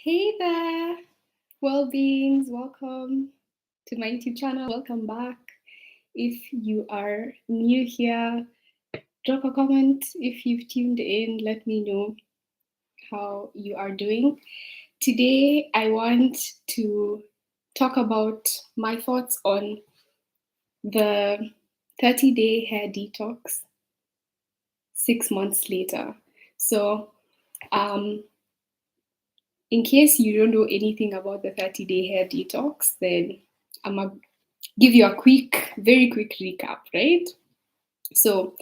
Hey there, well-beings. Welcome to my YouTube channel. Welcome back. If you are new here, drop a comment. If you've tuned in, let me know how you are doing. Today, I want to talk about my thoughts on the 30-day hair detox 6 months later. So, um, in case you don't know anything about the 30-day hair detox, then I'm going to give you a very quick recap, right? So,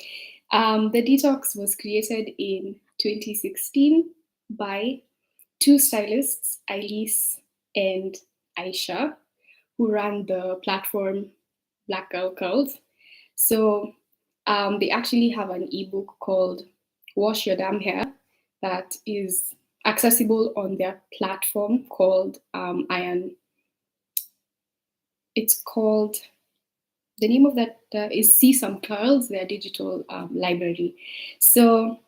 the detox was created in 2016 by two stylists, Elise and Aisha, who ran the platform Black Girl Curls. So, they actually have an ebook called Wash Your Damn Hair that is accessible on their platform called Iron. It's called, the name of that is See Some Curls, their digital library. So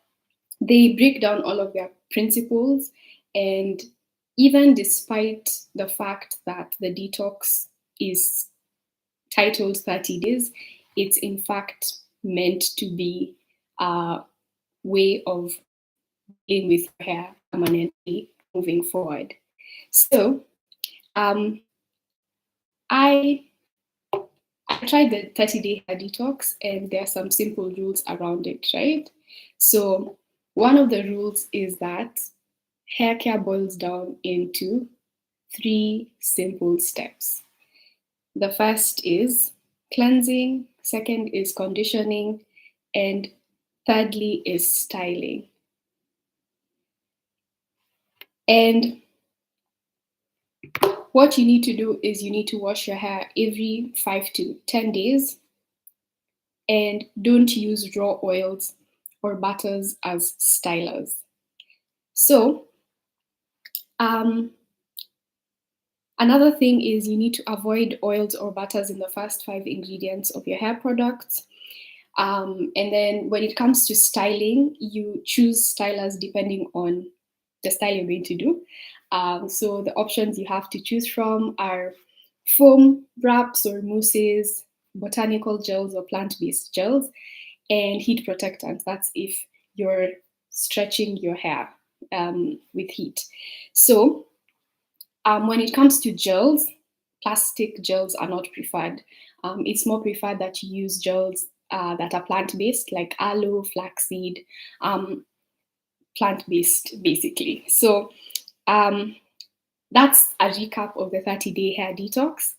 they break down all of their principles, and even despite the fact that the detox is titled 30 days, it's in fact meant to be a way of dealing with your hair permanently moving forward. So um, I I tried the 30-day hair detox, and there are some simple rules around it, right? So one of the rules is that hair care boils down into three simple steps. The first is cleansing, second is conditioning, and thirdly is styling. And what you need to do is you need to wash your hair every 5 to 10 days, and don't use raw oils or butters as stylers. So, another thing is you need to avoid oils or butters in the first 5 ingredients of your hair products. And then when it comes to styling, you choose stylers depending on the style you're going to do. So the options you have to choose from are foam wraps or mousses, botanical gels or plant-based gels, and heat protectants. That's if you're stretching your hair with heat. So when it comes to gels, plastic gels are not preferred. It's more preferred that you use gels that are plant-based, like aloe, flaxseed, plant-based, basically. So that's a recap of the 30-day hair detox.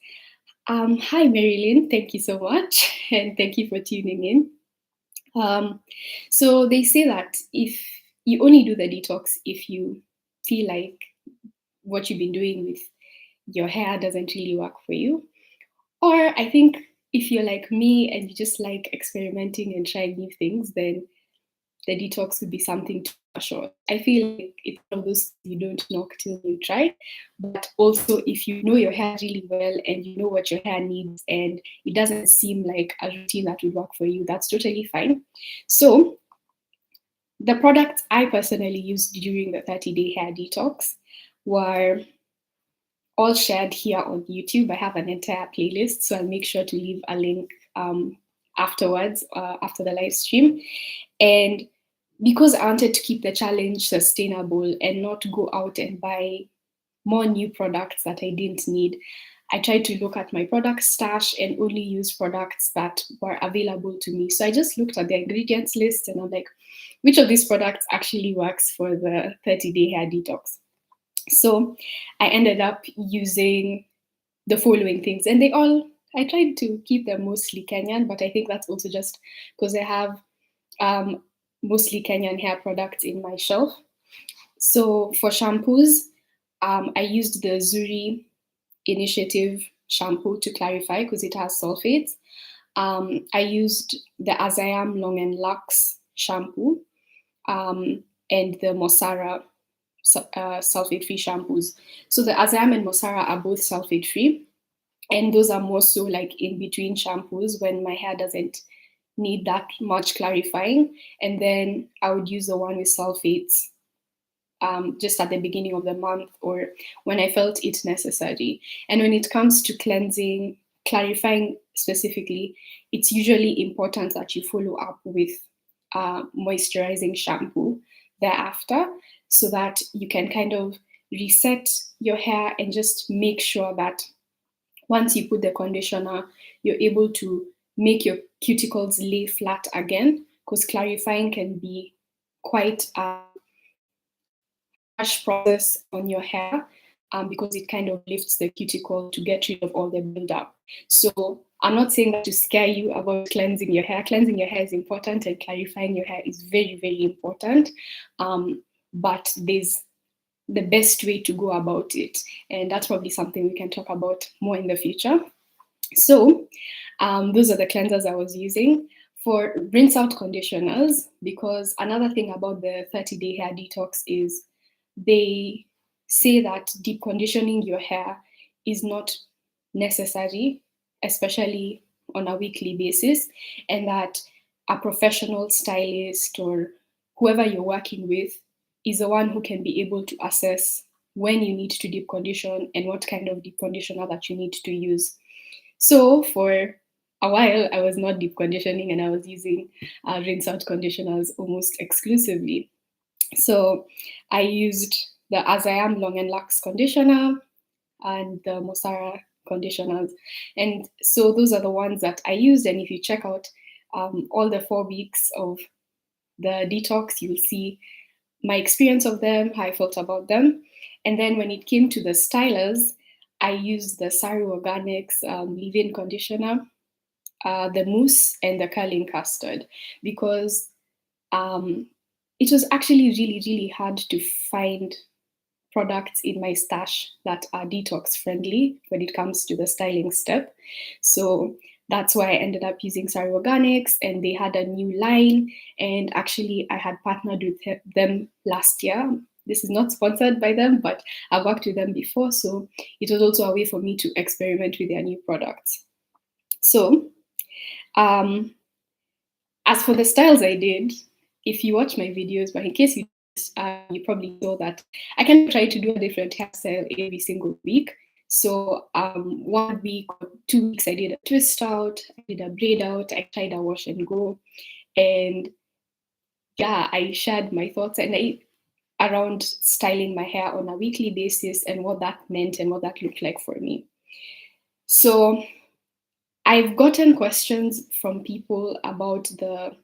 Hi, Marilyn. Thank you so much, and thank you for tuning in. So they say that if you only do the detox if you feel like what you've been doing with your hair doesn't really work for you. Or I think if you're like me and you just like experimenting and trying new things, then the detox would be something to short. I feel like it's one of those you don't knock till you try. But also, if you know your hair really well and you know what your hair needs and it doesn't seem like a routine that would work for you, that's totally fine. So, the products I personally used during the 30-day hair detox were all shared here on YouTube. I have an entire playlist, so I'll make sure to leave a link afterwards, after the live stream. And because I wanted to keep the challenge sustainable and not go out and buy more new products that I didn't need, I tried to look at my product stash and only use products that were available to me. So I just looked at the ingredients list and I'm like, which of these products actually works for the 30-day hair detox? So I ended up using the following things, and I tried to keep them mostly Kenyan, but I think that's also just because I have mostly Kenyan hair products in my shelf. So for shampoos, I used the Zuri Initiative shampoo to clarify because it has sulfates. I used the As I Am Long and Lux shampoo and the Mosara sulfate-free shampoos. So the As I Am and Mosara are both sulfate-free, and those are more so like in between shampoos when my hair doesn't need that much clarifying. And then I would use the one with sulfates just at the beginning of the month or when I felt it necessary. And when it comes to cleansing, clarifying specifically, it's usually important that you follow up with moisturizing shampoo thereafter, so that you can kind of reset your hair and just make sure that once you put the conditioner, you're able to make your cuticles lay flat again, because clarifying can be quite harsh process on your hair, because it kind of lifts the cuticle to get rid of all the buildup. So I'm not saying that to scare you about cleansing your hair. Cleansing your hair is important, and clarifying your hair is very, very important. But there's the best way to go about it, and that's probably something we can talk about more in the future. So those are the cleansers I was using. For rinse out conditioners, because another thing about the 30-day hair detox is they say that deep conditioning your hair is not necessary, especially on a weekly basis, and that a professional stylist or whoever you're working with is the one who can be able to assess when you need to deep condition and what kind of deep conditioner that you need to use. So for a while, I was not deep conditioning and I was using rinse out conditioners almost exclusively. So I used the As I Am Long and Luxe conditioner and the Mosara conditioners. And so those are the ones that I used. And if you check out all the 4 weeks of the detox, you'll see my experience of them, how I felt about them. And then when it came to the stylers, I used the Saru Organics leave-in conditioner, the mousse, and the curling custard, because it was actually really, really hard to find products in my stash that are detox friendly when it comes to the styling step. So that's why I ended up using Saru Organics, and they had a new line. And actually, I had partnered with them last year. This is not sponsored by them, but I've worked with them before. So it was also a way for me to experiment with their new products. So as for the styles I did, if you watch my videos, but in case you probably saw that I can try to do a different hairstyle every single week. So 1 week or 2 weeks, I did a twist out, I did a braid out, I tried a wash and go. And yeah, I shared my thoughts around styling my hair on a weekly basis and what that meant and what that looked like for me. So I've gotten questions from people about the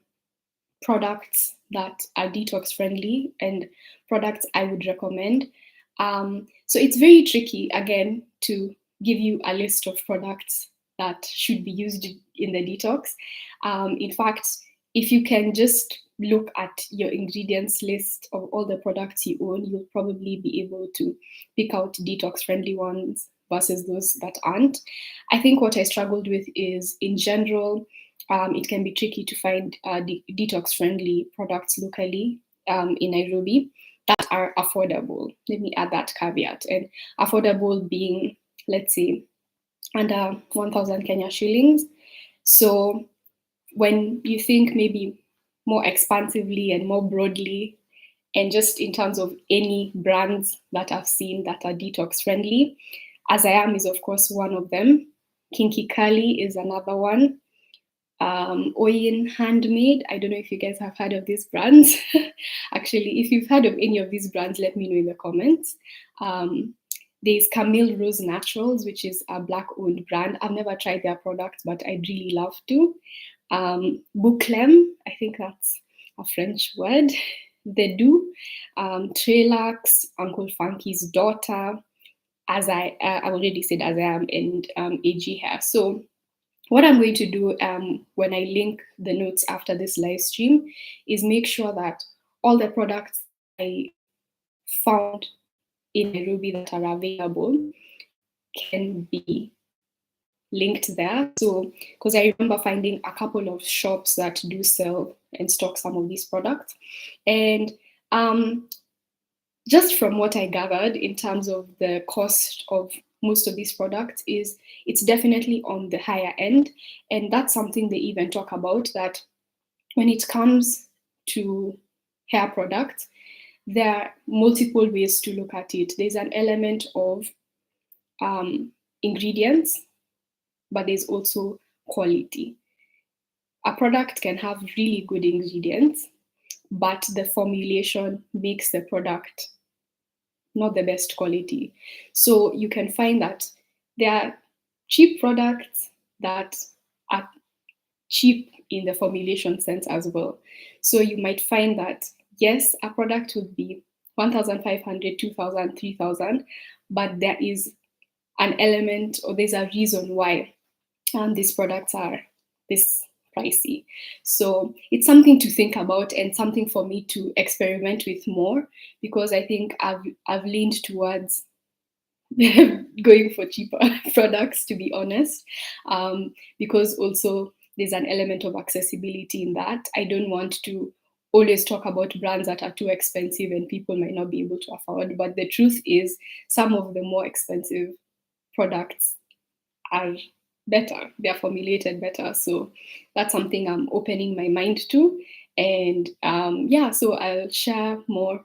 products that are detox friendly and products I would recommend. So it's very tricky, again, to give you a list of products that should be used in the detox. In fact, if you can just look at your ingredients list of all the products you own, you'll probably be able to pick out detox friendly ones versus those that aren't. I think what I struggled with is, in general, it can be tricky to find detox friendly products locally in Nairobi that are affordable. Let me add that caveat. And affordable being, let's say, under 1,000 Kenya shillings. So when you think maybe more expansively and more broadly, and just in terms of any brands that I've seen that are detox friendly, As I Am is, of course, one of them. Kinky Curly is another one. Oyin Handmade. I don't know if you guys have heard of these brands. Actually, if you've heard of any of these brands, let me know in the comments. There's Camille Rose Naturals, which is a Black-owned brand. I've never tried their products, but I'd really love to. Bouclem, I think that's a French word. The Do, Trelax, Uncle Funky's Daughter, I already said As I Am, and AG Hair. So what I'm going to do when I link the notes after this live stream is make sure that all the products I found in Nairobi that are available can be linked there. So, because I remember finding a couple of shops that do sell and stock some of these products. And just from what I gathered in terms of the cost of most of these products, is it's definitely on the higher end. And that's something they even talk about, that when it comes to hair products, there are multiple ways to look at it. There's an element of ingredients, but there's also quality. A product can have really good ingredients, but the formulation makes the product not the best quality. So you can find that there are cheap products that are cheap in the formulation sense as well. So you might find that, yes, a product would be 1,500, 2,000, 3,000, but there is an element or there's a reason why these products are this pricey. So it's something to think about and something for me to experiment with more, because I think I've leaned towards going for cheaper products, to be honest, because also there's an element of accessibility in that. I don't want to always talk about brands that are too expensive and people might not be able to afford, but the truth is some of the more expensive products are better, they're formulated better. So that's something I'm opening my mind to. And yeah, so I'll share more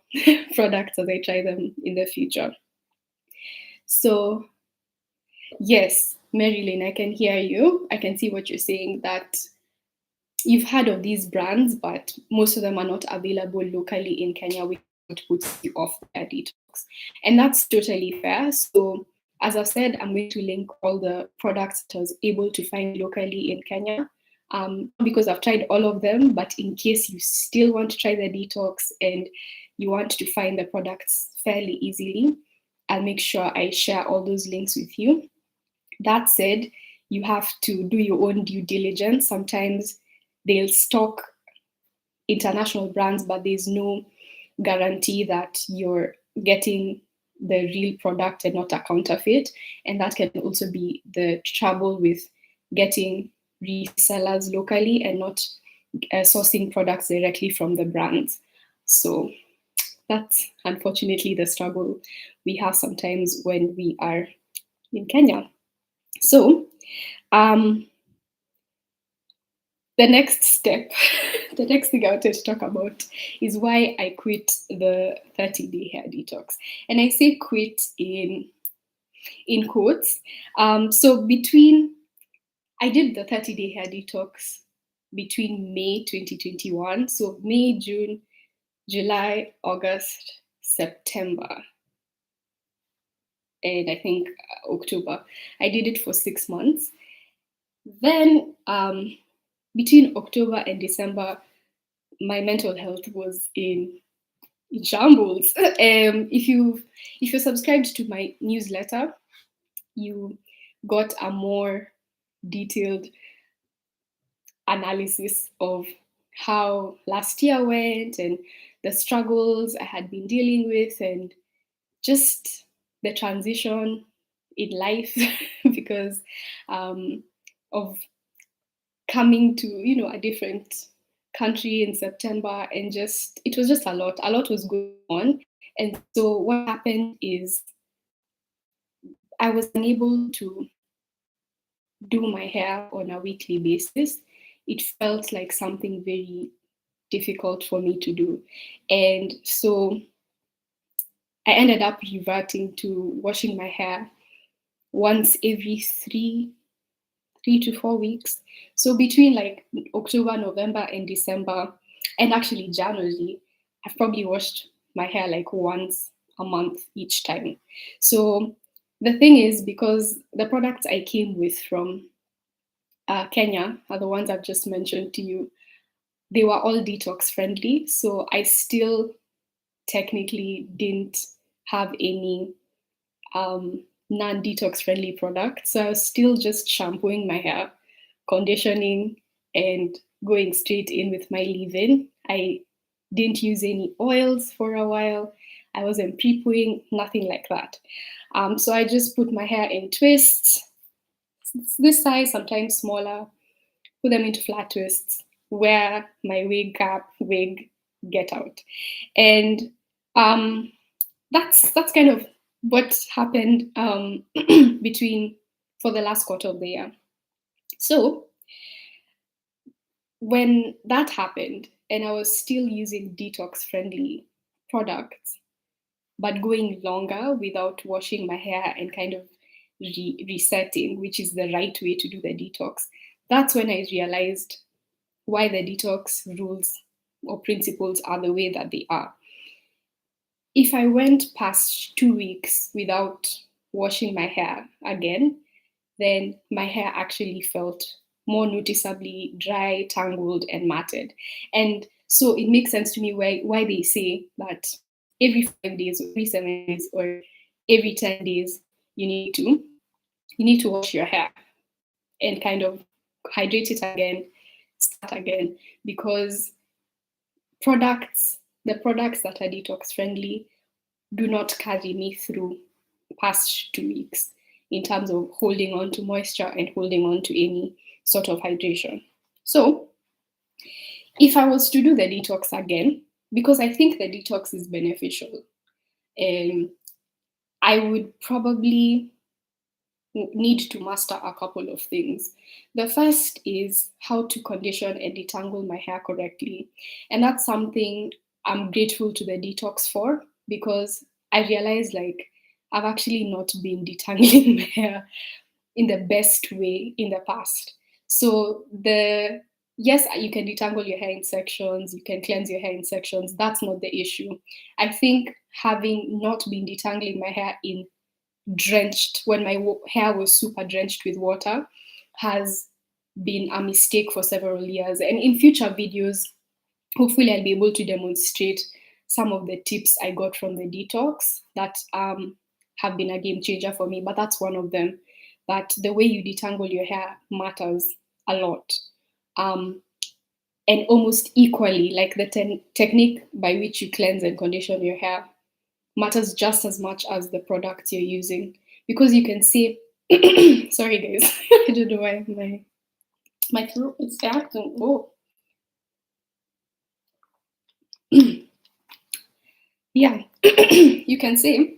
products as I try them in the future. So yes, Marilyn, I can hear you. I can see what you're saying, that you've heard of these brands, but most of them are not available locally in Kenya, which puts you off their detox. And that's totally fair. So, as I said, I'm going to link all the products that I was able to find locally in Kenya. Because I've tried all of them, but in case you still want to try the detox and you want to find the products fairly easily, I'll make sure I share all those links with you. That said, you have to do your own due diligence. Sometimes they'll stock international brands, but there's no guarantee that you're getting the real product and not a counterfeit. And that can also be the trouble with getting resellers locally and not sourcing products directly from the brands. So that's unfortunately the struggle we have sometimes when we are in Kenya. So, the next step, the next thing I wanted to talk about is why I quit the 30-day hair detox. And I say quit in quotes. So I did the 30-day hair detox between May 2021. So May, June, July, August, September, and I think October. I did it for 6 months. Then between October and December, my mental health was in shambles. If you're subscribed to my newsletter, you got a more detailed analysis of how last year went and the struggles I had been dealing with and just the transition in life because of coming to a different country in September, and just it was just a lot was going on. And so what happened is I was unable to do my hair on a weekly basis. It felt like something very difficult for me to do, and so I ended up reverting to washing my hair once every 3 to 4 weeks. So between like October, November, and December, and actually January, I've probably washed my hair like once a month each time. So the thing is, because the products I came with from Kenya are the ones I've just mentioned to you, they were all detox friendly. So I still technically didn't have any non-detox friendly products. So I was still just shampooing my hair, conditioning, and going straight in with my leave-in. I didn't use any oils for a while. I wasn't pre-pooing, nothing like that. So I just put my hair in twists, this size, sometimes smaller, put them into flat twists, wear my wig cap, wig, get out. And that's kind of what happened for the last quarter of the year. So when that happened and I was still using detox friendly products, but going longer without washing my hair and kind of resetting, which is the right way to do the detox, that's when I realized why the detox rules or principles are the way that they are. If I went past 2 weeks without washing my hair again, then my hair actually felt more noticeably dry, tangled, and matted. And so it makes sense to me why they say that every 5 days, or every 7 days, or every 10 days, you need to you need to wash your hair and kind of hydrate it again, start again, because the products that are detox friendly do not carry me through past 2 weeks in terms of holding on to moisture and holding on to any sort of hydration. So, if I was to do the detox again, because I think the detox is beneficial, I would probably need to master a couple of things. The first is how to condition and detangle my hair correctly. And that's something I'm grateful to the detox for, because I realized like I've actually not been detangling my hair in the best way in the past. So the yes, you can detangle your hair in sections, you can cleanse your hair in sections. That's not the issue. I think having not been detangling my hair in drenched when my hair was super drenched with water has been a mistake for several years. And in future videos, hopefully I'll be able to demonstrate some of the tips I got from the detox that have been a game changer for me. But that's one of them. That the way you detangle your hair matters a lot. And almost equally, like the technique by which you cleanse and condition your hair matters just as much as the products you're using, because you can see sorry guys, I don't know why my throat is acting. Oh yeah. You can say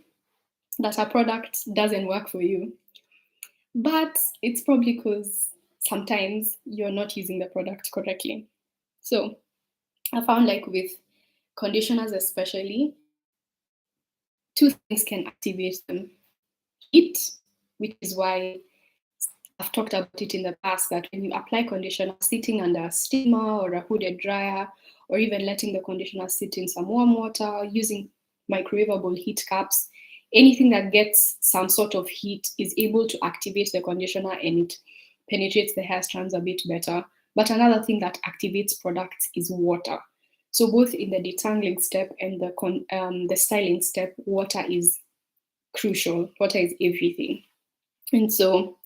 that a product doesn't work for you, but it's probably because sometimes you're not using the product correctly. So I found like with conditioners especially, two things can activate them: heat, which is why I've talked about it in the past, that when you apply conditioner sitting under a steamer or a hooded dryer, or even letting the conditioner sit in some warm water, using microwavable heat caps, anything that gets some sort of heat is able to activate the conditioner and it penetrates the hair strands a bit better. But another thing that activates products is water. So both in the detangling step and the styling step, water is crucial. Water is everything. And so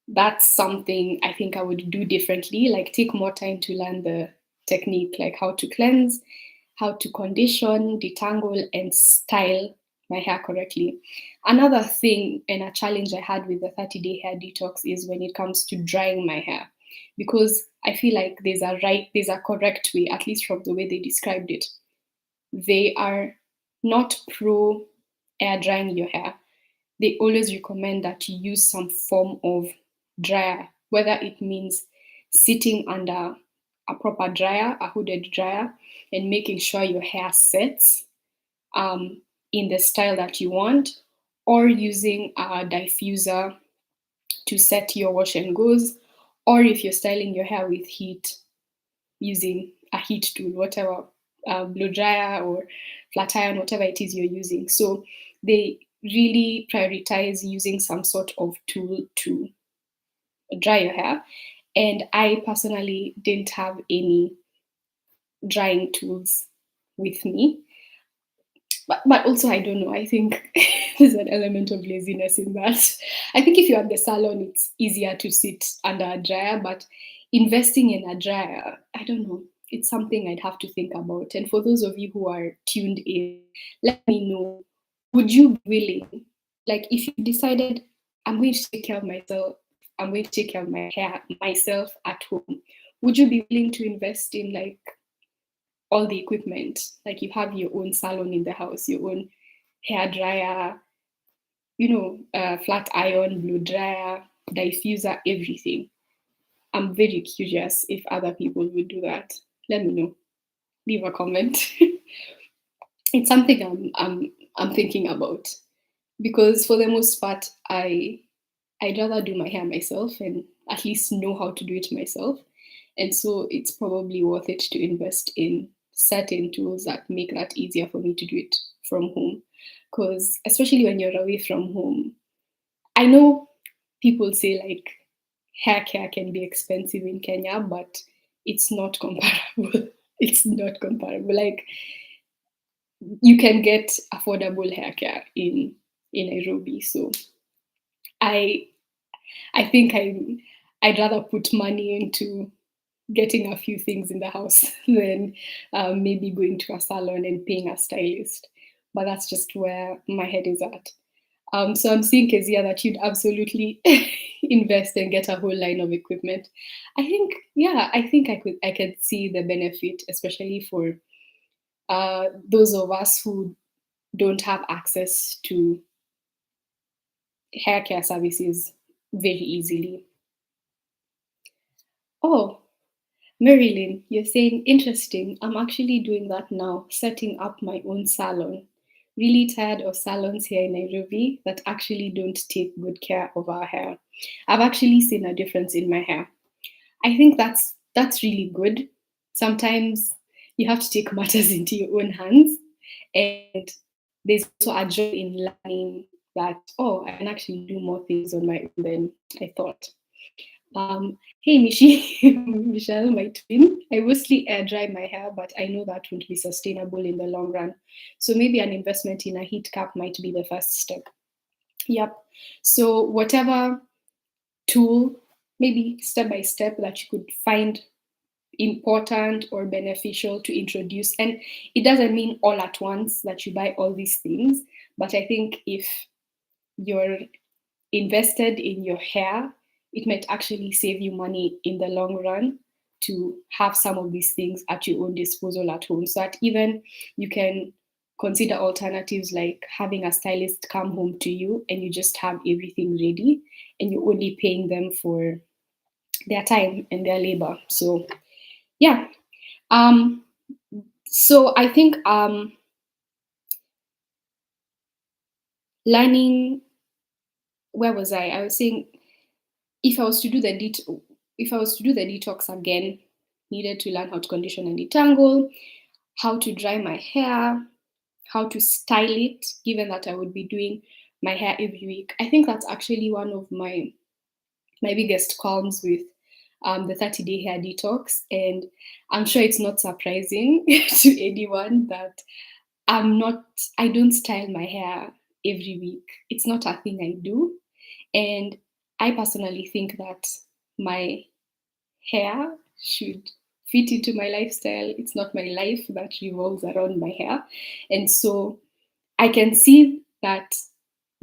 that's something I think I would do differently, like take more time to learn the technique, like how to cleanse, how to condition, detangle, and style my hair correctly. Another thing and a challenge I had with the 30-day hair detox is when it comes to drying my hair, because I feel like there's a correct way, at least from the way they described it. They are not pro air drying your hair. They always recommend that you use some form of dryer, whether it means sitting under a proper dryer, a hooded dryer, and making sure your hair sets in the style that you want, or using a diffuser to set your wash and goes, or if you're styling your hair with heat, using a heat tool, whatever, blow dryer or flat iron, whatever it is you're using. So they really prioritize using some sort of tool to dry your hair. And I personally didn't have any drying tools with me. But also, I don't know, I think there's an element of laziness in that. I think if you're at the salon, it's easier to sit under a dryer, but investing in a dryer, I don't know, it's something I'd have to think about. And for those of you who are tuned in, let me know, would you be willing, like if you decided, I'm going to take care of myself, I'm going to take care of my hair myself at home, would you be willing to invest in like all the equipment? Like you have your own salon in the house, your own hair dryer, flat iron, blow dryer, diffuser, everything. I'm very curious if other people would do that. Let me know. Leave a comment. it's something I'm thinking about, because for the most part I'd rather do my hair myself and at least know how to do it myself. And so it's probably worth it to invest in certain tools that make that easier for me to do it from home. Because especially when you're away from home, I know people say like hair care can be expensive in Kenya, but it's not comparable. It's not comparable. Like you can get affordable hair care in Nairobi. So I I think I'd rather put money into getting a few things in the house than maybe going to a salon and paying a stylist. But that's just where my head is at. So I'm seeing, Kezia, that you'd absolutely invest and get a whole line of equipment. I think, yeah, I could see the benefit, especially for those of us who don't have access to hair care services very easily. Oh, Marilyn, you're saying interesting. I'm actually doing that now, setting up my own salon. Really tired of salons here in Nairobi that actually don't take good care of our hair. I've actually seen a difference in my hair. I think that's really good. Sometimes you have to take matters into your own hands, and there's also a joy in learning that, oh, I can actually do more things on my own than I thought. Hey Mishi, Michelle, my twin. I mostly air dry my hair, but I know that won't be sustainable in the long run. So maybe an investment in a heat cap might be the first step. Yep. So whatever tool, maybe step by step, that you could find important or beneficial to introduce. And it doesn't mean all at once that you buy all these things, but I think if you're invested in your hair, it might actually save you money in the long run to have some of these things at your own disposal at home, so that even you can consider alternatives like having a stylist come home to you and you just have everything ready and you're only paying them for their time and their labor. So yeah. um so I think learning, where was I was saying, if I was to do the if I was to do the detox again, needed to learn how to condition and detangle, how to dry my hair, how to style it, given that I would be doing my hair every week. I think that's actually one of my biggest qualms with the 30-day hair detox, and I'm sure it's not surprising to anyone that I don't style my hair every week. It's not a thing I do. And I personally think that my hair should fit into my lifestyle. It's not my life that revolves around my hair. And so I can see that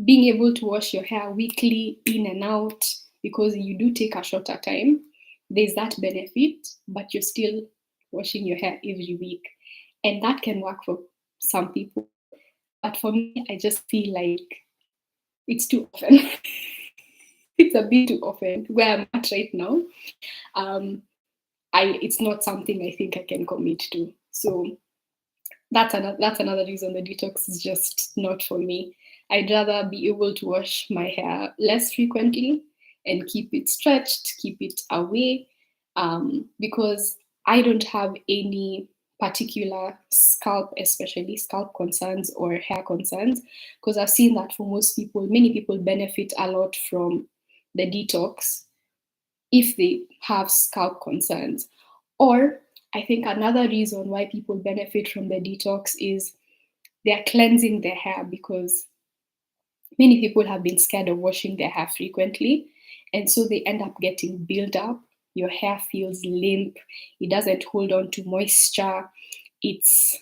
being able to wash your hair weekly in and out, because you do take a shorter time, there's that benefit, but you're still washing your hair every week. And that can work for some people. But for me, I just feel like it's too often. It's a bit too often where I'm at right now. Um, it's not something I think I can commit to. So that's another reason the detox is just not for me. I'd rather be able to wash my hair less frequently and keep it stretched, keep it away, because I don't have any particular scalp, especially scalp concerns or hair concerns, because I've seen that for most people, many people benefit a lot from the detox if they have scalp concerns. Or I think another reason why people benefit from the detox is they're cleansing their hair, because many people have been scared of washing their hair frequently. And so they end up getting built up. Your hair feels limp, it doesn't hold on to moisture, it's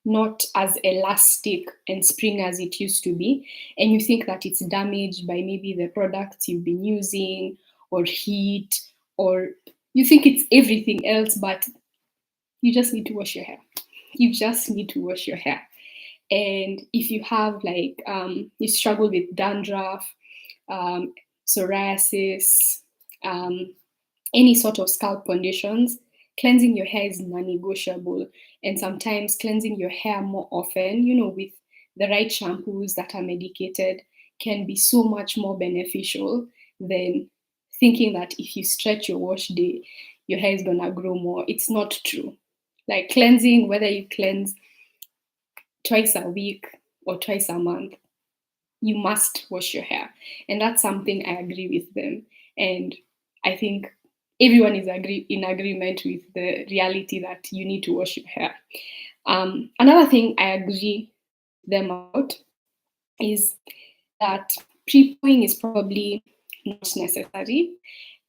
not as elastic and spring as it used to be. And you think that it's damaged by maybe the products you've been using or heat, or you think it's everything else, but you just need to wash your hair. You just need to wash your hair. And if you have like you struggle with dandruff, psoriasis, any sort of scalp conditions, cleansing your hair is non-negotiable, and sometimes cleansing your hair more often, with the right shampoos that are medicated, can be so much more beneficial than thinking that if you stretch your wash day, your hair is gonna grow more. It's not true. Like cleansing, whether you cleanse twice a week or twice a month, you must wash your hair. And that's something I agree with them. And I think everyone is in agreement with the reality that you need to wash your hair. Another thing I agree them about is that pre-pooing is probably not necessary.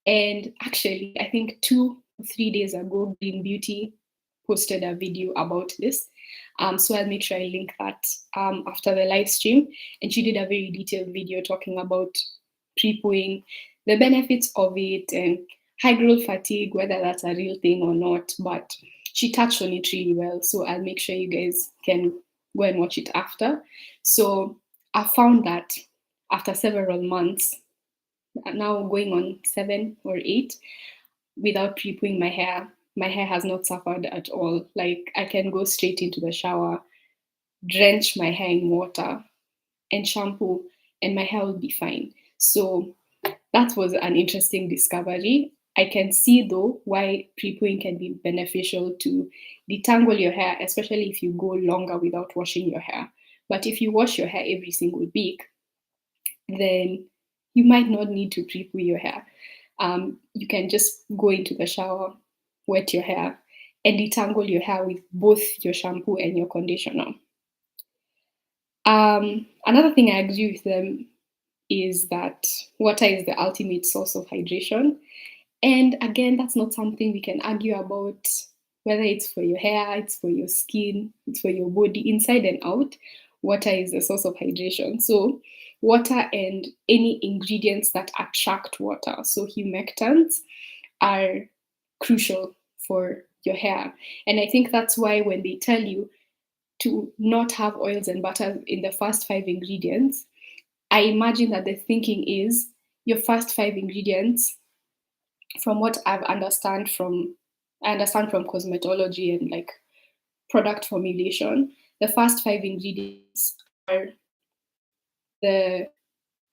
And actually, I think 2 or 3 days ago, Green Beauty posted a video about this. So I'll make sure I link that after the live stream. And she did a very detailed video talking about pre-pooing, the benefits of it, and high growth fatigue, whether that's a real thing or not. But she touched on it really well. So I'll make sure you guys can go and watch it after. So I found that after several months, now going on 7 or 8, without pre-pooing my hair has not suffered at all. Like I can go straight into the shower, drench my hair in water, and shampoo, and my hair will be fine. So that was an interesting discovery. I can see though why pre-pooing can be beneficial to detangle your hair, especially if you go longer without washing your hair. But if you wash your hair every single week, then you might not need to pre-poo your hair. You can just go into the shower, wet your hair, and detangle your hair with both your shampoo and your conditioner. Another thing I agree with them is that water is the ultimate source of hydration. And again, that's not something we can argue about, whether it's for your hair, it's for your skin, it's for your body, inside and out. Water is the source of hydration. So, water and any ingredients that attract water, so humectants, are crucial for your hair. And I think that's why when they tell you to not have oils and butters in the first 5 ingredients, I imagine that the thinking is your first 5 ingredients, from what I understand from cosmetology and like product formulation, the first 5 ingredients are the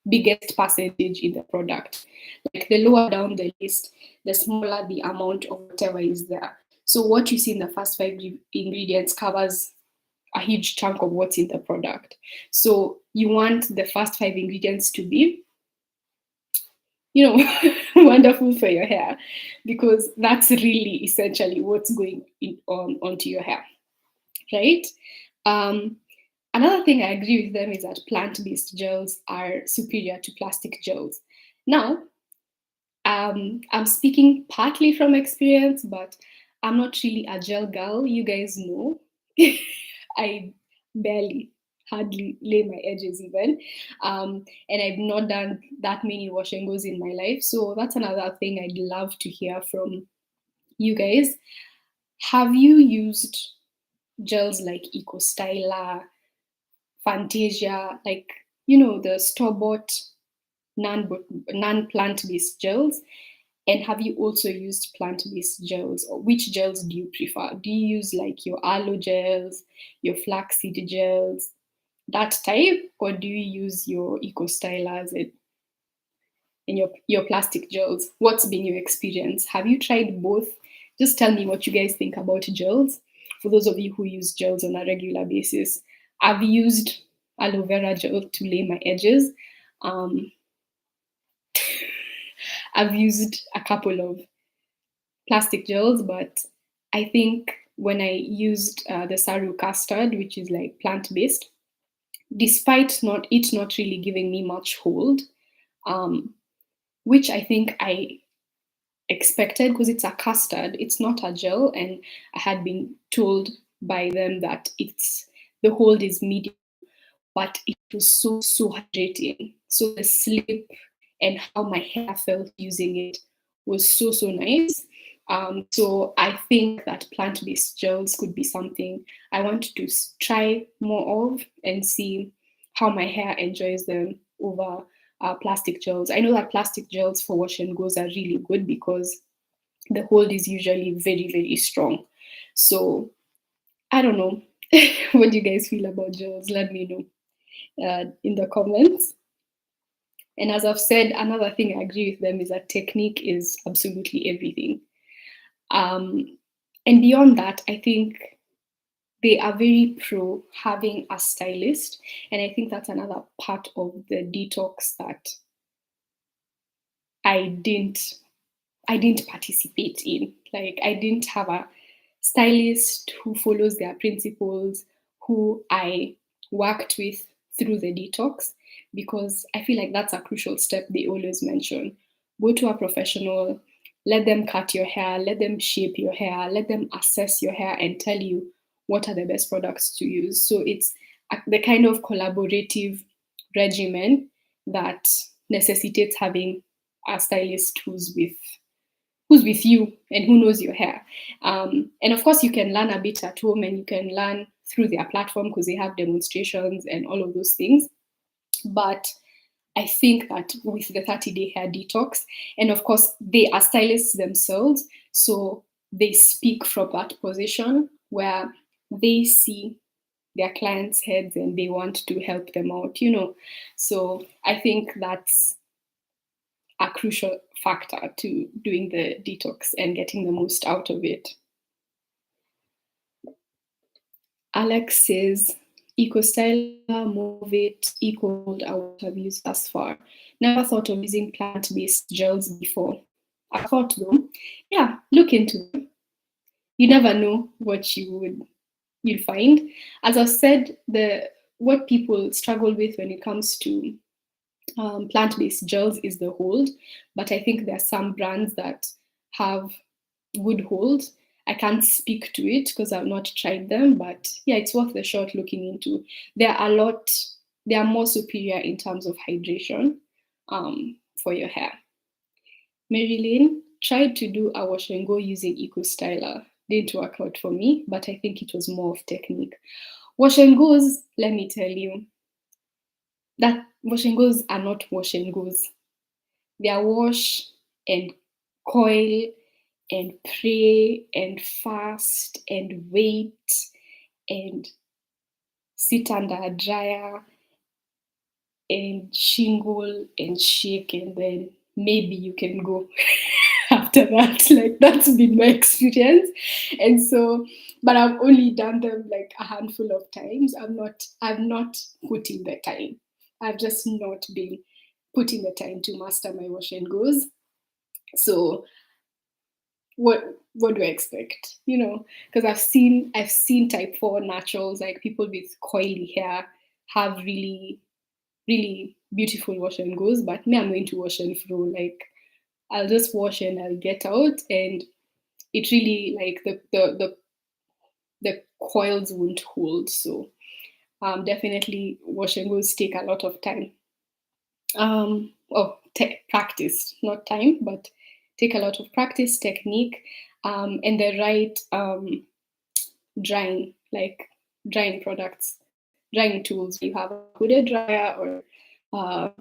biggest percentage in the product. Like the lower down the list, the smaller the amount of whatever is there. So what you see in the first 5 ingredients covers a huge chunk of what's in the product. So you want the first 5 ingredients to be, wonderful for your hair, because that's really essentially what's going onto your hair, right? Another thing I agree with them is that plant-based gels are superior to plastic gels. Now, I'm speaking partly from experience, but I'm not really a gel girl. You guys know. I hardly lay my edges even. And I've not done that many wash and goes in my life. So that's another thing I'd love to hear from you guys. Have you used gels like Eco Styler, Fantasia, like, the store-bought non-plant-based gels? And have you also used plant-based gels? Or which gels do you prefer? Do you use like your aloe gels, your flaxseed gels, that type? Or do you use your Eco Stylers and your plastic gels? What's been your experience? Have you tried both? Just tell me what you guys think about gels. For those of you who use gels on a regular basis, I've used aloe vera gel to lay my edges. I've used a couple of plastic gels, but I think when I used the Saru custard, which is like plant-based, despite not really giving me much hold, which I think I expected because it's a custard, it's not a gel, and I had been told by them that the hold is medium, but it was so hydrating. So the slip and how my hair felt using it was so nice. So I think that plant-based gels could be something I want to try more of and see how my hair enjoys them over plastic gels. I know that plastic gels for wash and goes are really good because the hold is usually very, very strong. So I don't know. What do you guys feel about gels? Let me know in the comments. And as I've said, another thing I agree with them is that technique is absolutely everything. Um, and beyond that, I think they are very pro having a stylist. And I think that's another part of the detox that I didn't I didn't participate in. Like I didn't have a stylist who follows their principles, who I worked with through the detox, because I feel like that's a crucial step they always mention. Go to a professional, let them cut your hair, let them shape your hair, let them assess your hair and tell you what are the best products to use. So it's the kind of collaborative regimen that necessitates having a stylist who's with you and who knows your hair. And of course, you can learn a bit at home and you can learn through their platform because they have demonstrations and all of those things. But I think that with the 30-day hair detox, and of course, they are stylists themselves, so they speak from that position where they see their clients' heads and they want to help them out. So I think that's a crucial factor to doing the detox and getting the most out of it. Alex says, EcoStyler, Movit, EcoHold are what I've used thus far. Never thought of using plant-based gels before. I thought though, yeah, look into them. You never know what you'll find. As I've said, what people struggle with when it comes to plant-based gels is the hold, but I think there are some brands that have good hold. I can't speak to it because I've not tried them, but yeah, it's worth the shot looking into. They are more superior in terms of hydration for your hair. Marilyn tried to do a wash and go using Eco Styler. Didn't work out for me, but I think it was more of technique. Wash and goes, let me tell you, that wash and goes are not wash and goes. They are wash and coil and pray and fast and wait and sit under a dryer and shingle and shake, and then maybe you can go after that. Like that's been my experience. And so, but I've only done them like a handful of times. I've not put in the time. I've just not been putting the time to master my wash and goes. So what do I expect? Because I've seen type 4 naturals, like people with coily hair have really, really beautiful wash and goes, but me, I'm going to wash and throw. Like I'll just wash and I'll get out, and it really like the coils won't hold. So definitely wash and goes take a lot of time. Practice, not time, but take a lot of practice, technique, and the right drying products, drying tools. You have a hooded dryer or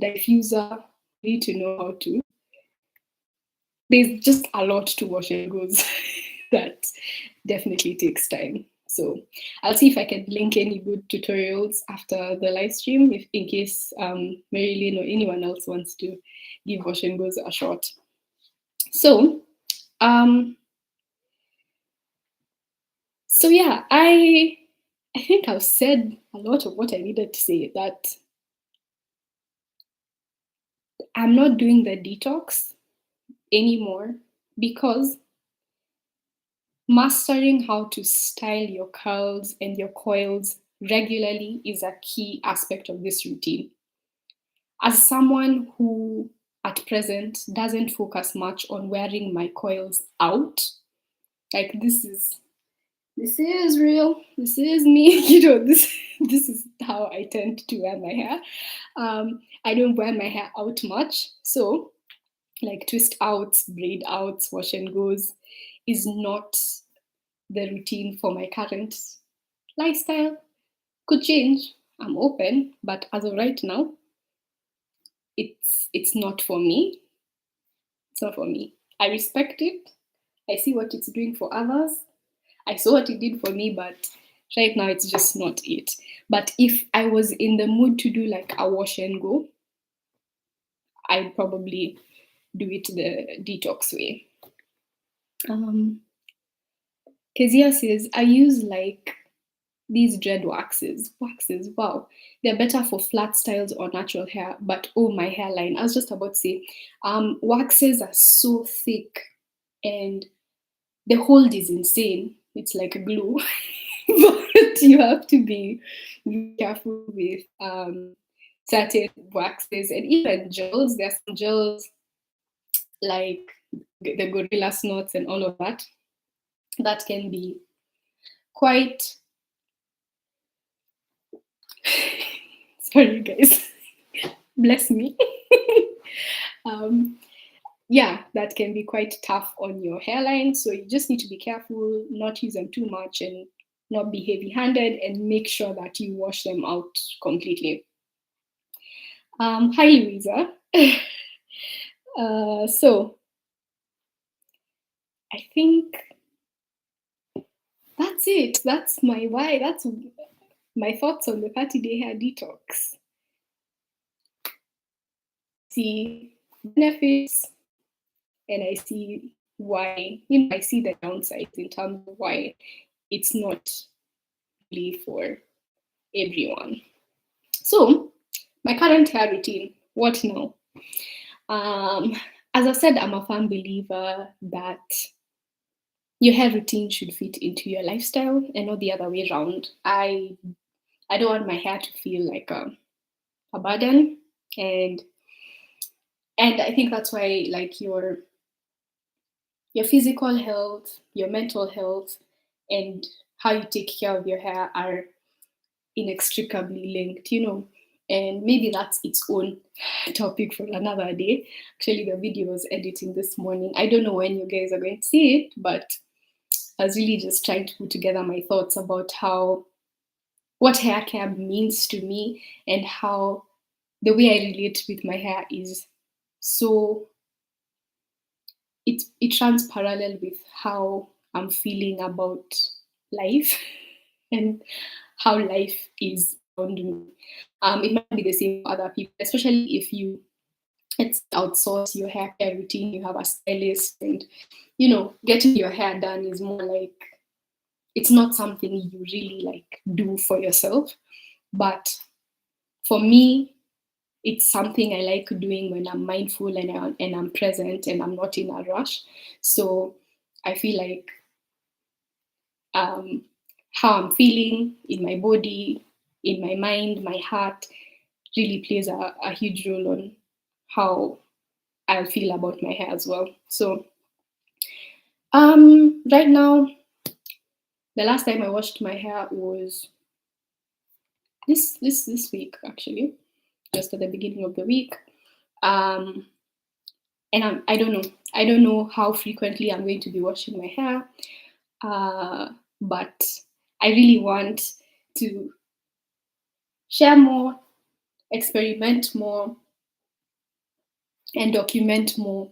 diffuser. You need to know how to. There's just a lot to wash and goes that definitely takes time. So I'll see if I can link any good tutorials after the live stream, if in case Marilyn or anyone else wants to give wash and goes a shot. So yeah, I think I've said a lot of what I needed to say. That I'm not doing the detox anymore because mastering how to style your curls and your coils regularly is a key aspect of this routine. As someone who at present doesn't focus much on wearing my coils out, like this is real, this is me, this is how I tend to wear my hair. I don't wear my hair out much, so like twist outs, braid outs, wash and goes is not the routine for my current lifestyle. Could change. I'm open, but as of right now, it's not for me. It's not for me. I respect it. I see what it's doing for others. I saw what it did for me, but right now it's just not it. But if I was in the mood to do like a wash and go, I'd probably do it the detox way. Kezia says, I use like these dread waxes. Waxes, wow. They're better for flat styles or natural hair, but oh, my hairline. I was just about to say, waxes are so thick and the hold is insane. It's like a glue. But you have to be careful with certain waxes and even gels. There's some gels like the gorilla snots and all of that that can be quite sorry guys, bless me. Yeah, that can be quite tough on your hairline, so you just need to be careful, not use them too much and not be heavy-handed, and make sure that you wash them out completely. Hi Louisa. So I think that's it. That's my why. That's my thoughts on the 30-day hair detox. See benefits and I see why, I see the downsides in terms of why it's not really for everyone. So, my current hair routine, what now? As I said, I'm a firm believer that your hair routine should fit into your lifestyle and not the other way around. I don't want my hair to feel like a burden, and I think that's why like your physical health, your mental health, and how you take care of your hair are inextricably linked, and maybe that's its own topic for another day. Actually, the video was editing this morning. I don't know when you guys are going to see it, but I was really just trying to put together my thoughts about what hair care means to me and how the way I relate with my hair is so it runs parallel with how I'm feeling about life and how life is around me. It might be the same for other people, especially if you outsource your hair care routine, you have a stylist, and getting your hair done is more like it's not something you really like do for yourself. But for me, it's something I like doing when I'm mindful and I'm present and I'm not in a rush. So I feel like how I'm feeling in my body, in my mind, my heart really plays a huge role on how I'll feel about my hair as well. So right now, the last time I washed my hair was this week actually, just at the beginning of the week. And I don't know how frequently I'm going to be washing my hair, but I really want to share more, experiment more, and document more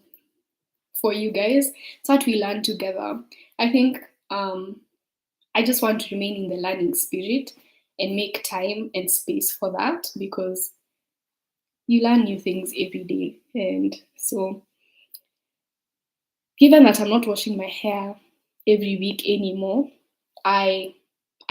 for you guys so that we learn together. I think I just want to remain in the learning spirit and make time and space for that, because you learn new things every day. And so, given that I'm not washing my hair every week anymore, I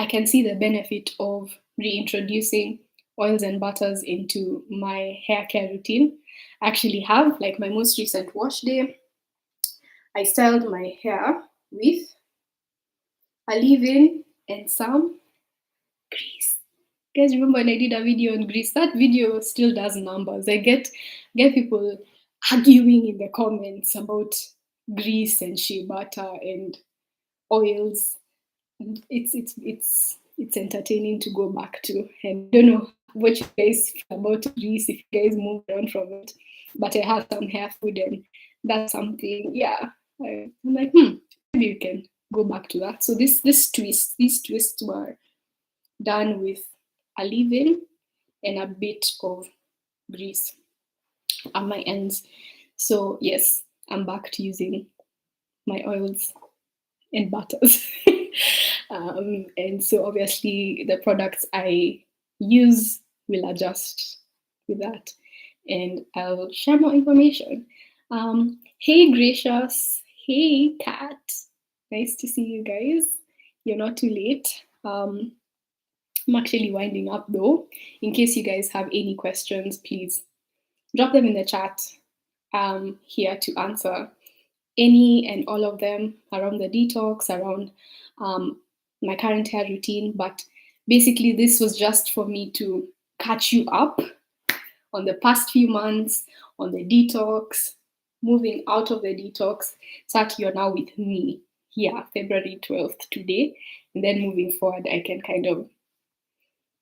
can see the benefit of reintroducing oils and butters into my hair care routine. I actually have, like, my most recent wash day, I styled my hair with a leave-in and some grease. Guys, remember when I did a video on grease? That video still does numbers. I get people arguing in the comments about grease and shea butter and oils. It's entertaining to go back to. And I don't know what you guys feel about grease, if you guys moved on from it. But I have some hair food, and that's something. Yeah, I'm like, maybe you can go back to that. So these twists were done with a leave-in and a bit of grease on my ends. So yes, I'm back to using my oils and butters. And so obviously the products I use will adjust with that, and I'll share more information. Hey Gracious, hey Kat, nice to see you guys. You're not too late. I'm actually winding up though. In case you guys have any questions, please drop them in the chat. I'm here to answer any and all of them around the detox, around my current hair routine. But basically, this was just for me to catch you up on the past few months, on the detox, moving out of the detox, so that you're now with me here, February 12th today. And then moving forward, I can kind of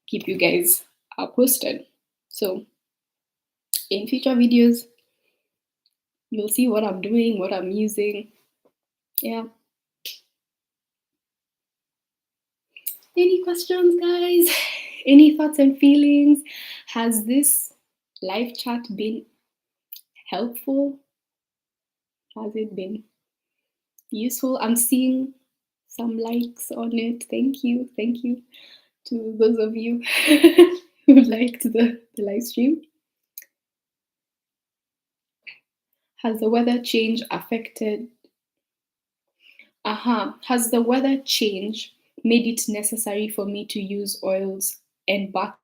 keep you guys posted. So in future videos, you'll see what I'm doing, what I'm using. Yeah. Any questions, guys? Any thoughts and feelings? Has this live chat been helpful? Has it been useful? I'm seeing some likes on it. Thank you. Thank you to those of you who liked the live stream. Has the weather change affected? Has the weather change made it necessary for me to use oils and butters?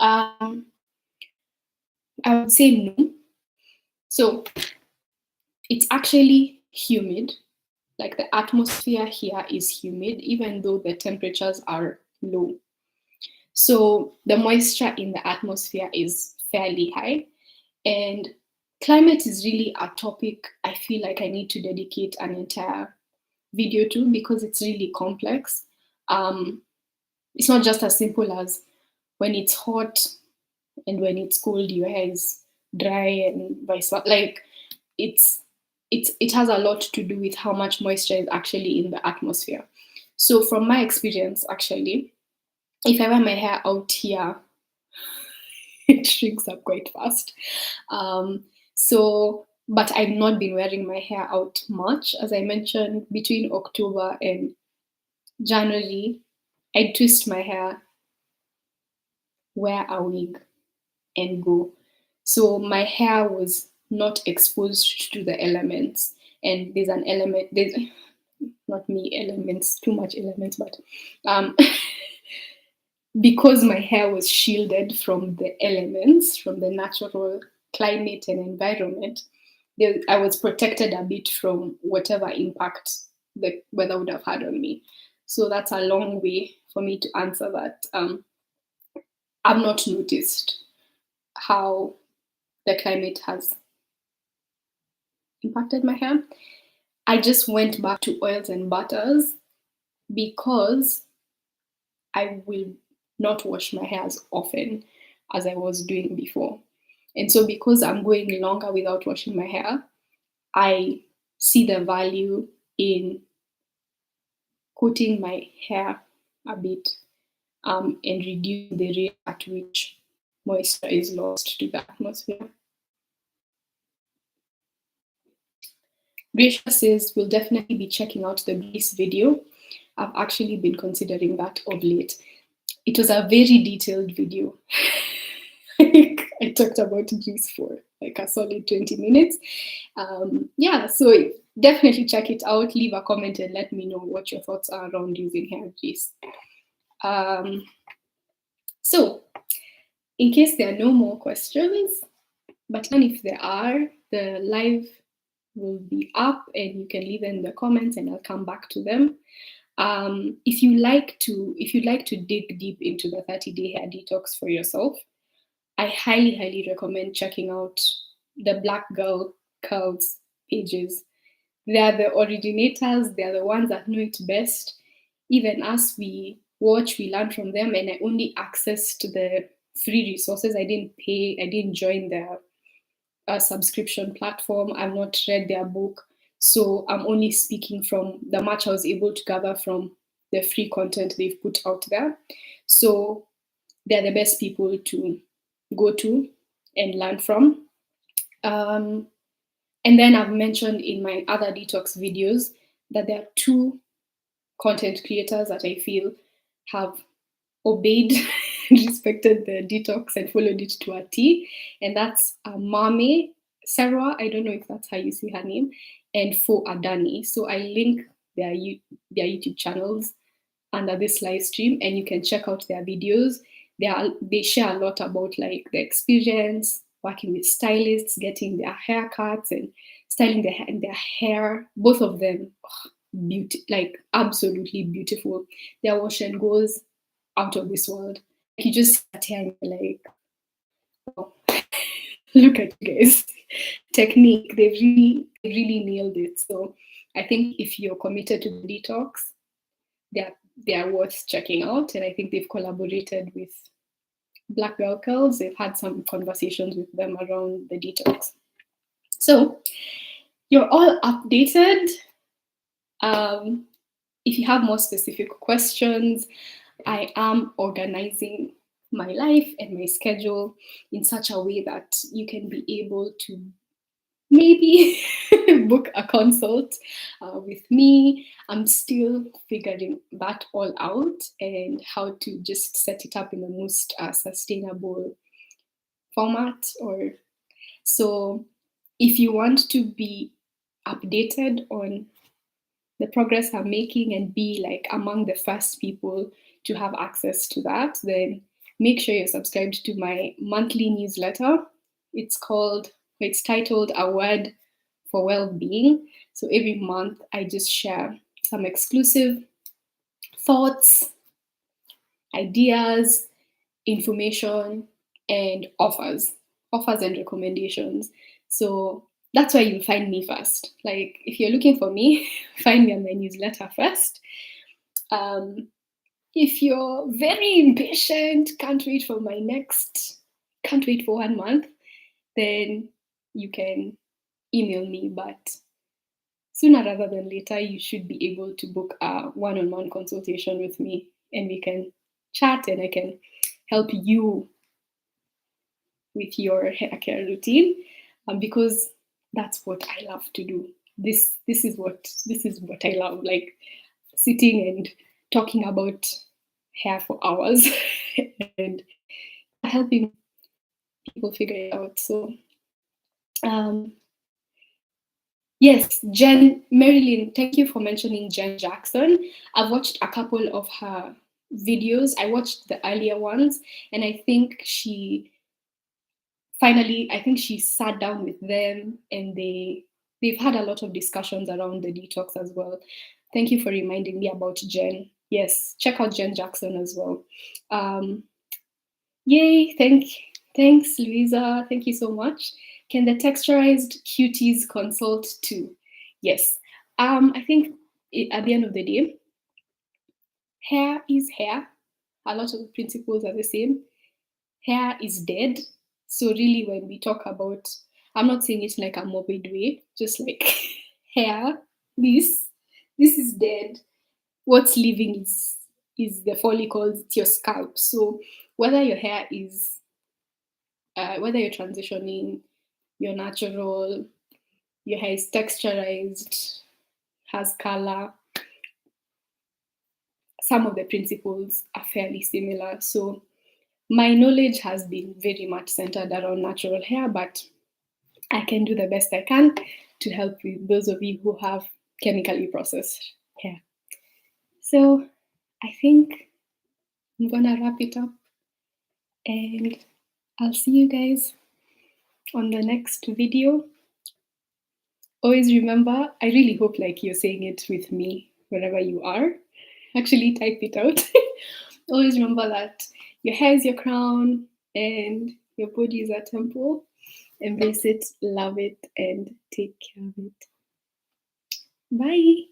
I would say no. So it's actually humid. Like the atmosphere here is humid, even though the temperatures are low. So the moisture in the atmosphere is fairly high. And climate is really a topic I feel like I need to dedicate an entire video to, because it's really complex. It's not just as simple as when it's hot and when it's cold, your hair is dry and vice versa. Like it has a lot to do with how much moisture is actually in the atmosphere. So from my experience, actually, if I wear my hair out here, it shrinks up quite fast. But I've not been wearing my hair out much. As I mentioned, between October and January, I twist my hair, wear a wig, and go. So my hair was not exposed to the elements. And there's an element, there's not me elements, too much elements, but because my hair was shielded from the elements, from the natural climate and environment, I was protected a bit from whatever impact the weather would have had on me. So that's a long way for me to answer that. I've not noticed how the climate has impacted my hair. I just went back to oils and butters because I will not wash my hair as often as I was doing before. And so because I'm going longer without washing my hair, I see the value in coating my hair a bit and reduce the rate at which moisture is lost to the atmosphere. Gracia says we'll definitely be checking out the grease video. I've actually been considering that of late. It was a very detailed video. I talked about grease for like a solid 20 minutes. So definitely check it out. Leave a comment and let me know what your thoughts are around using hair grease. So in case there are no more questions, but then if there are, the live will be up and you can leave in the comments and I'll come back to them. If you'd like to dig deep into the 30-day hair detox for yourself, I highly recommend checking out the Black Girl Curls pages. They are the originators, they are the ones that know it best. Even as we watch, we learn from them, and I only accessed the free resources. I didn't pay, I didn't join their subscription platform. I've not read their book. So I'm only speaking from the much I was able to gather from the free content they've put out there. So they're the best people to go to and learn from. And And then I've mentioned in my other detox videos that there are 2 content creators that I feel have obeyed and respected the detox and followed it to a T. And that's Mame Sarah, I don't know if that's how you say her name, and Fo Adani. So I link their YouTube channels under this live stream, and you can check out their videos. They share a lot about like the experience working with stylists, getting their haircuts and styling their hair. Both of them, beauty, like absolutely beautiful. Their wash and goes out of this world. You just sit here and you're like, oh, look at you guys. Technique, they really nailed it. So I think if you're committed to the detox, they are worth checking out. And I think they've collaborated with Black Belt Girls. They've had some conversations with them around the detox. So you're all updated. If you have more specific questions, I am organizing my life and my schedule in such a way that you can be able to maybe book a consult with me. I'm still figuring that all out and how to just set it up in the most sustainable format. Or so if you want to be updated on the progress I'm making and be like among the first people to have access to that, then make sure you're subscribed to my monthly newsletter. It's titled A Word for Well-Being. So every month I just share some exclusive thoughts, ideas, information, and offers and recommendations. So that's why you'll find me first. Like if you're looking for me, find me on my newsletter first. If you're very impatient, can't wait for 1 month, then you can email me. But sooner rather than later, you should be able to book a one-on-one consultation with me, and we can chat and I can help you with your hair care routine, because that's what I love to do. This is what I love, like sitting and talking about hair for hours and helping people figure it out. So yes, Marilyn, thank you for mentioning Jen Jackson. I've watched a couple of her videos. I watched the earlier ones, and I think she sat down with them and they've had a lot of discussions around the detox as well. Thank you for reminding me about Jen. Yes, check out Jen Jackson as well. Yay, thanks, Louisa. Thank you so much. Can the texturized cuties consult too? Yes. I think at the end of the day, hair is hair. A lot of the principles are the same. Hair is dead. So really when we talk about, I'm not saying it in like a morbid way, just like hair, this is dead. What's living is the follicles, it's your scalp. So whether your hair is, whether you're transitioning, you're natural, your hair is texturized, has color, some of the principles are fairly similar. So my knowledge has been very much centered around natural hair, but I can do the best I can to help with those of you who have chemically processed hair. So I think I'm gonna wrap it up, and I'll see you guys on the next video. Always remember, I really hope like you're saying it with me wherever you are. Actually type it out. Always remember that your hair is your crown and your body is a temple. Embrace it, love it, and take care of it. Bye.